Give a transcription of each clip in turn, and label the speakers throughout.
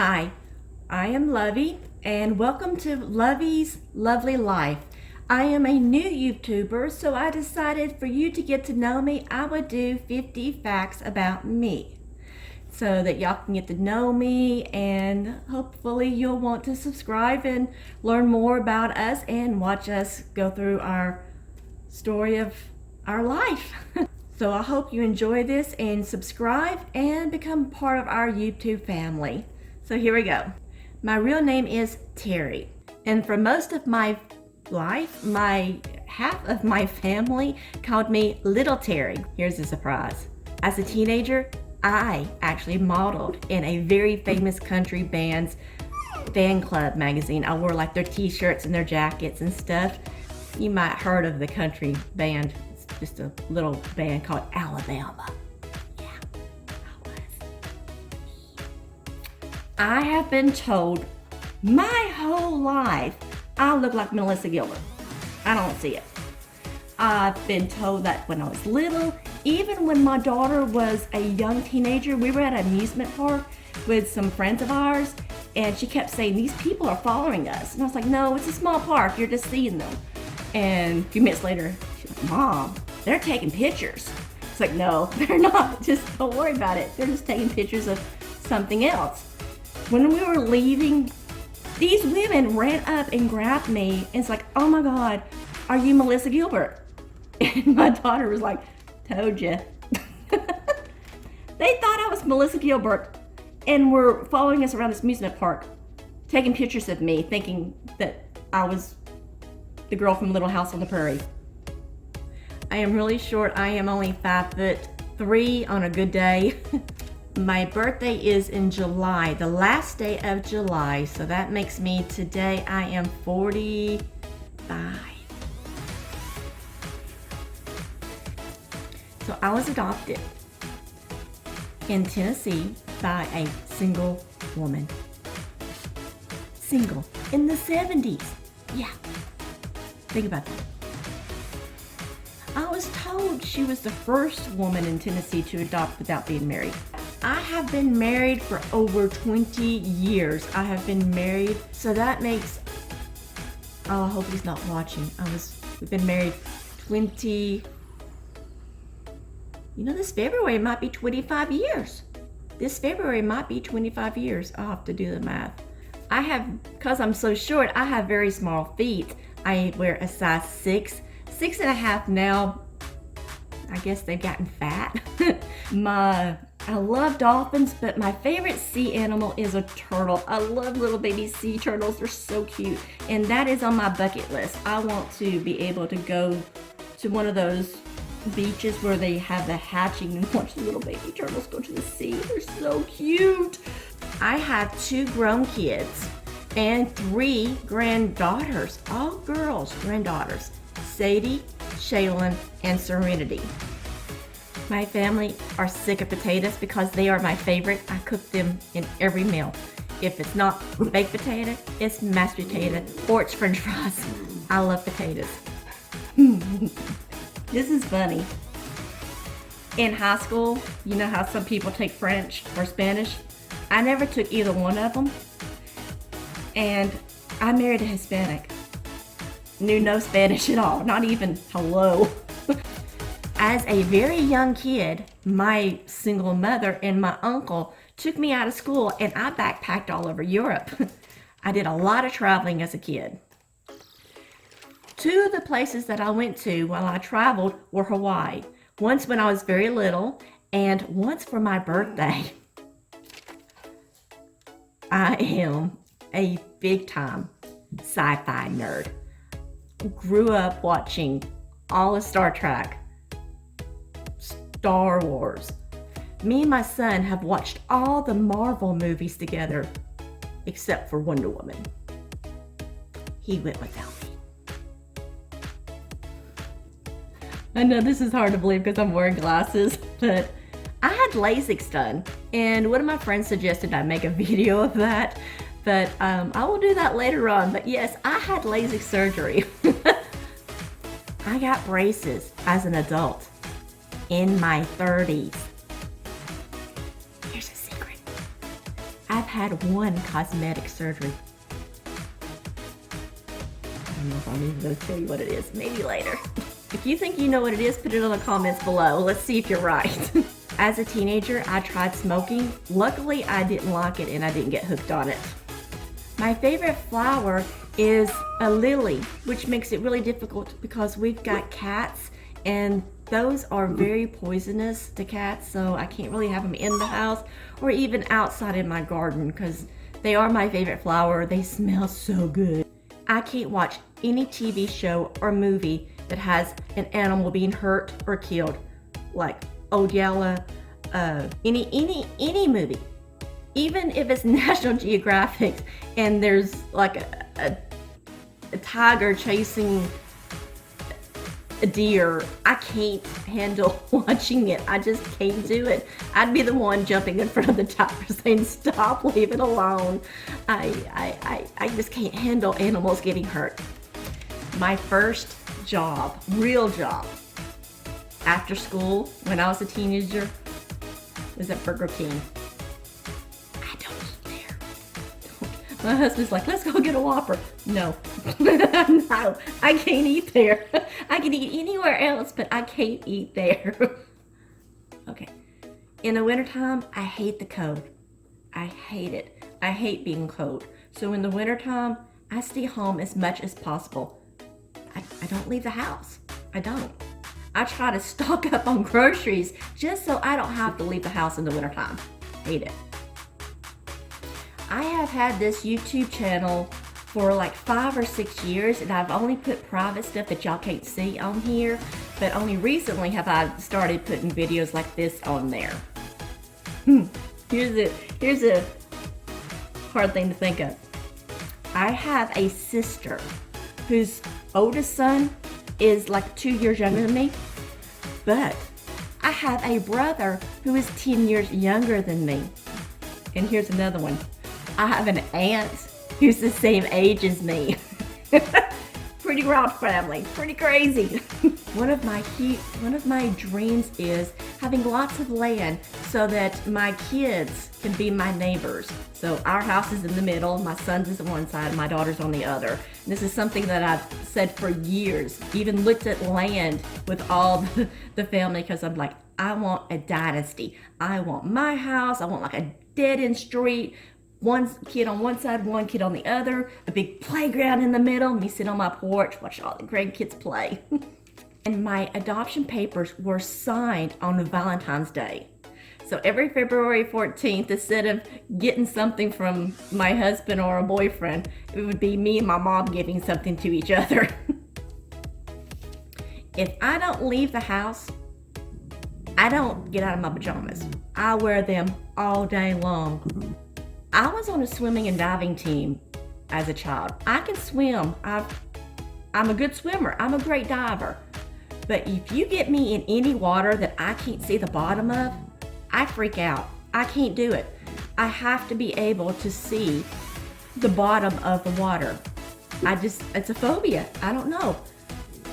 Speaker 1: Hi, I am Lovey, and welcome to Lovey's Lovely Life. I am a new YouTuber, so I decided for you to get to know me, I would do 50 facts about me so that y'all can get to know me, and hopefully you'll want to subscribe and learn more about us and watch us go through our story of our life. So I hope you enjoy this and subscribe and become part of our YouTube family. So here we go. My real name is Terry, and for most of my life, half of my family called me Little Terry. Here's a surprise. As a teenager, I actually modeled in a very famous country band's fan club magazine. I wore like their t-shirts and their jackets and stuff. You might have heard of the country band. It's just a little band called Alabama. I have been told my whole life I look like Melissa Gilbert. I don't see it. I've been told that when I was little, even when my daughter was a young teenager, we were at an amusement park with some friends of ours, and she kept saying, "These people are following us." And I was like, "No, it's a small park, you're just seeing them." And a few minutes later, she's like, "Mom, they're taking pictures." It's like, "No, they're not. Just don't worry about it. They're just taking pictures of something else." When we were leaving, these women ran up and grabbed me, and it's like, "Oh my God, are you Melissa Gilbert?" And my daughter was like, "Told you." They thought I was Melissa Gilbert and were following us around this amusement park, taking pictures of me, thinking that I was the girl from Little House on the Prairie. I am really short. I am only 5'3" on a good day. My birthday is in July, the last day of July, so that makes me, today I am 45. So I was adopted in Tennessee by a single woman. Single, in the 70s. Yeah, think about that. I was told she was the first woman in Tennessee to adopt without being married. I have been married for over 20 years. I have been married, so that makes, oh, I hope he's not watching. We've been married 20, this February might be 25 years. This February might be 25 years. I'll have to do the math. Because I'm so short, I have very small feet. I wear a size 6, 6.5 now. I guess they've gotten fat. I love dolphins, but my favorite sea animal is a turtle. I love little baby sea turtles. They're so cute. And that is on my bucket list. I want to be able to go to one of those beaches where they have the hatching and watch the little baby turtles go to the sea. They're so cute. I have 2 grown kids and 3 granddaughters, all girls, granddaughters. Sadie, Shaylin, and Serenity. My family are sick of potatoes because they are my favorite. I cook them in every meal. If it's not baked potato, it's mashed potato, or it's French fries. I love potatoes. This is funny. In high school, you know how some people take French or Spanish? I never took either one of them. And I married a Hispanic. Knew no Spanish at all, not even hello. As a very young kid, my single mother and my uncle took me out of school, and I backpacked all over Europe. I did a lot of traveling as a kid. 2 of the places that I went to while I traveled were Hawaii. Once when I was very little, and once for my birthday. I am a big time sci-fi nerd. Grew up watching all of Star Trek, Star Wars. Me and my son have watched all the Marvel movies together, except for Wonder Woman. He went without me. I know this is hard to believe because I'm wearing glasses, but I had LASIK done, and one of my friends suggested I make a video of that, but I will do that later on. But yes, I had LASIK surgery. I got braces as an adult in my 30s. Here's a secret. I've had one cosmetic surgery. I don't know if I'm even going to tell you what it is. Maybe later. If you think you know what it is, put it in the comments below. Let's see if you're right. As a teenager, I tried smoking. Luckily, I didn't like it and I didn't get hooked on it. My favorite flower is a lily, which makes it really difficult because we've got cats and those are very poisonous to cats, so I can't really have them in the house or even outside in my garden because they are my favorite flower. They smell so good. I can't watch any TV show or movie that has an animal being hurt or killed, like Old Yeller, any movie. Even if it's National Geographic and there's like a tiger chasing a deer, I can't handle watching it. I just can't do it. I'd be the one jumping in front of the tiger saying, stop, leave it alone. I just can't handle animals getting hurt. My first job, real job, after school, when I was a teenager, was at Burger King. I don't eat there. My husband's like, let's go get a Whopper. No, no, I can't eat there. I can eat anywhere else, but I can't eat there. Okay. In the wintertime, I hate the cold. I hate it. I hate being cold. So in the wintertime, I stay home as much as possible. I don't leave the house. I don't. I try to stock up on groceries just so I don't have to leave the house in the wintertime. Hate it. I have had this YouTube channel for like 5 or 6 years and I've only put private stuff that y'all can't see on here, but only recently have I started putting videos like this on there. Here's a hard thing to think of. I have a sister whose oldest son is like 2 years younger than me, but I have a brother who is 10 years younger than me. And here's another one. I have an aunt who's the same age as me. Pretty wild family, pretty crazy. One of my dreams is having lots of land so that my kids can be my neighbors. So our house is in the middle, my son's is on one side, my daughter's on the other. And this is something that I've said for years, even looked at land with all the family because I'm like, I want a dynasty. I want my house, I want like a dead-end street, one kid on one side, one kid on the other, a big playground in the middle, me sit on my porch, watch all the grandkids play. And my adoption papers were signed on Valentine's Day. So every February 14th, instead of getting something from my husband or a boyfriend, it would be me and my mom giving something to each other. If I don't leave the house, I don't get out of my pajamas. I wear them all day long. I was on a swimming and diving team as a child. I can swim. I'm a good swimmer. I'm a great diver. But if you get me in any water that I can't see the bottom of, I freak out. I can't do it. I have to be able to see the bottom of the water. It's a phobia. I don't know.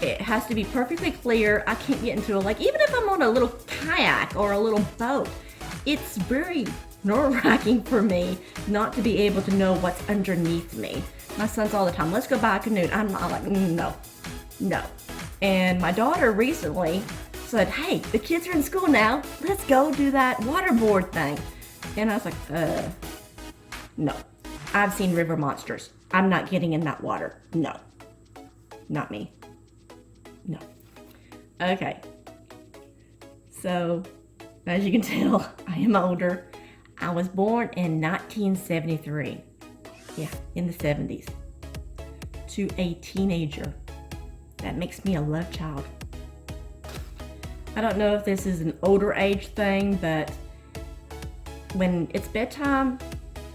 Speaker 1: It has to be perfectly clear. I can't get into a lake. Even if I'm on a little kayak or a little boat, it's very nerve-wracking for me not to be able to know what's underneath me. My son's all the time, let's go buy a canoe. I'm not like, no. And my daughter recently said, hey, the kids are in school now. Let's go do that waterboard thing. And I was like, no. I've seen river monsters. I'm not getting in that water. No. Not me. No. Okay. So, as you can tell, I am older. I was born in 1973. Yeah, in the 70s. To a teenager. That makes me a love child. I don't know if this is an older age thing, but when it's bedtime,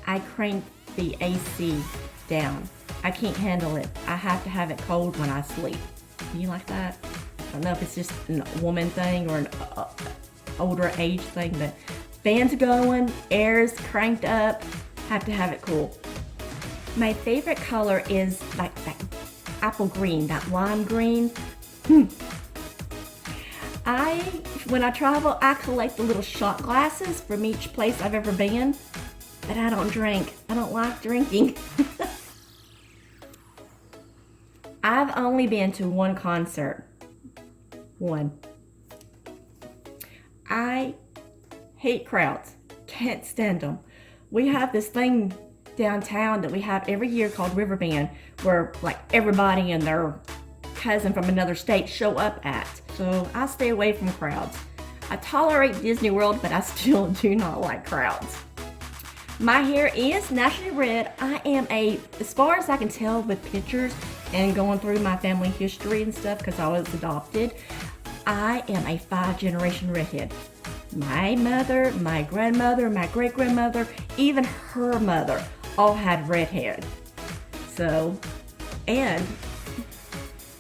Speaker 1: I crank the AC down. I can't handle it. I have to have it cold when I sleep. You like that? I don't know if it's just a woman thing or an older age thing, but fans going, air's cranked up, have to have it cool. My favorite color is like that apple green, that lime green. When I travel, I collect the little shot glasses from each place I've ever been. but I don't drink. I don't like drinking. I've only been to one concert. One. I hate crowds. Can't stand them. We have this thing downtown that we have every year called Riverbend, where like everybody and their cousin from another state show up at. So I stay away from crowds. I tolerate Disney World, but I still do not like crowds. My hair is naturally red. I am as far as I can tell with pictures and going through my family history and stuff, because I was adopted, I am a 5-generation redhead. My mother, my grandmother, my great-grandmother, even her mother all had red hair. So, and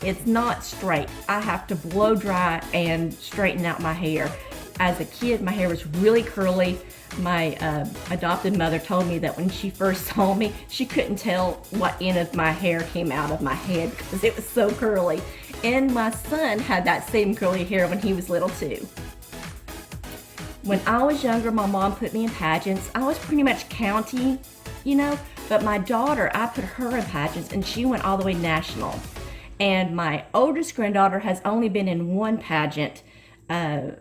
Speaker 1: it's not straight. I have to blow dry and straighten out my hair. As a kid, my hair was really curly. My adopted mother told me that when she first saw me, she couldn't tell what end of my hair came out of my head because it was so curly. And my son had that same curly hair when he was little too. When I was younger, my mom put me in pageants. I was pretty much county, but my daughter, I put her in pageants and she went all the way national. And my oldest granddaughter has only been in one pageant, and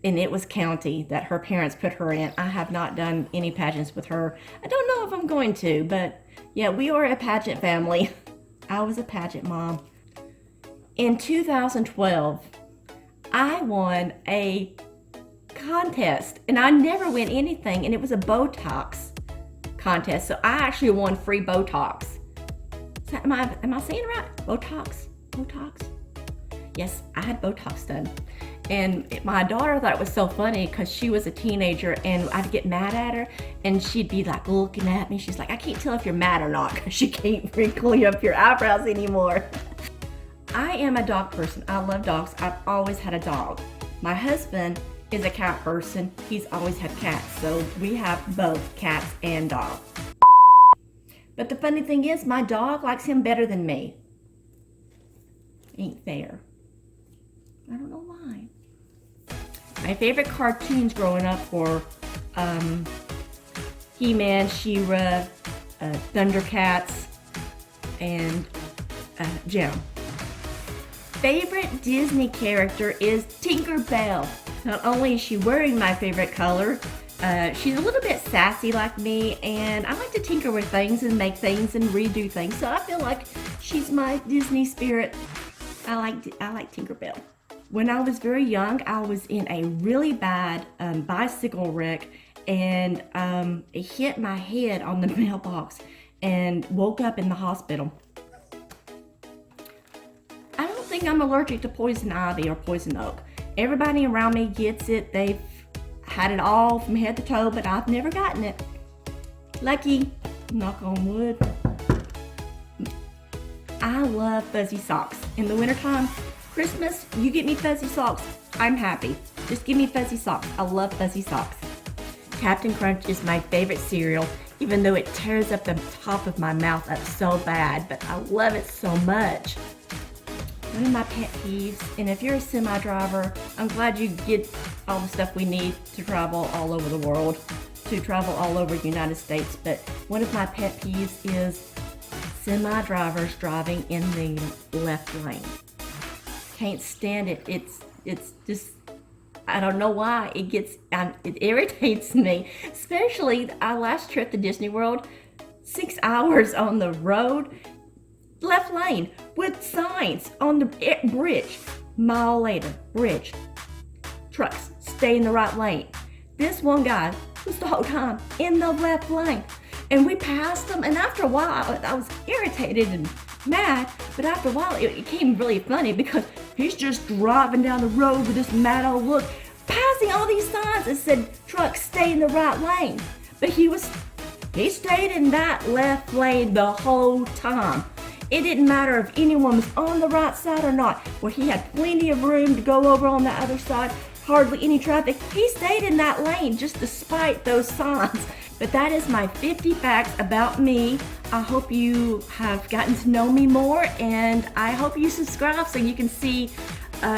Speaker 1: it was county that her parents put her in. I have not done any pageants with her. I don't know if I'm going to, but yeah, we are a pageant family. I was a pageant mom. In 2012, I won a contest, and I never win anything, and it was a Botox contest. So I actually won free Botox. Am I saying it right? Botox? Yes, I had Botox done. And my daughter thought it was so funny because she was a teenager and I'd get mad at her and she'd be like looking at me. She's like, I can't tell if you're mad or not because you can't wrinkle up your eyebrows anymore. I am a dog person. I love dogs. I've always had a dog. My husband is a cat person. He's always had cats. So we have both cats and dogs. But the funny thing is, my dog likes him better than me. Ain't fair. I don't know why. My favorite cartoons growing up were He-Man, She-Ra, Thundercats, and Jem. Favorite Disney character is Tinker Bell. Not only is she wearing my favorite color, she's a little bit sassy like me, and I like to tinker with things and make things and redo things. So I feel like she's my Disney spirit. I like Tinker Bell. When I was very young, I was in a really bad bicycle wreck, and it hit my head on the mailbox and woke up in the hospital. I don't think I'm allergic to poison ivy or poison oak. Everybody around me gets it. They've had it all from head to toe, but I've never gotten it. Lucky, knock on wood. I love fuzzy socks. In the wintertime, Christmas, you get me fuzzy socks, I'm happy. Just give me fuzzy socks. I love fuzzy socks. Captain Crunch is my favorite cereal, even though it tears up the top of my mouth up so bad, but I love it so much. One of my pet peeves, and if you're a semi-driver, I'm glad you get all the stuff we need to travel all over the world, to travel all over the United States, but one of my pet peeves is semi-drivers driving in the left lane. Can't stand it. It's just, I don't know why. It irritates me, especially our last trip to Disney World, 6 hours on the road, left lane with signs on the bridge. Mile later, bridge, trucks, stay in the right lane. This one guy was the whole time in the left lane, and we passed him, and after a while I was irritated and mad, but after a while it became really funny because he's just driving down the road with this mad old look, passing all these signs that said trucks, stay in the right lane, but he stayed in that left lane the whole time. It didn't matter if anyone was on the right side or not, where he had plenty of room to go over on the other side, hardly any traffic. He stayed in that lane just despite those signs. But that is my 50 facts about me. I hope you have gotten to know me more, and I hope you subscribe so you can see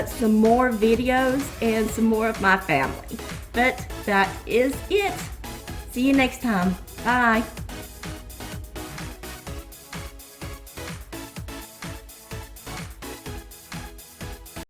Speaker 1: some more videos and some more of my family. But that is it. See you next time. Bye.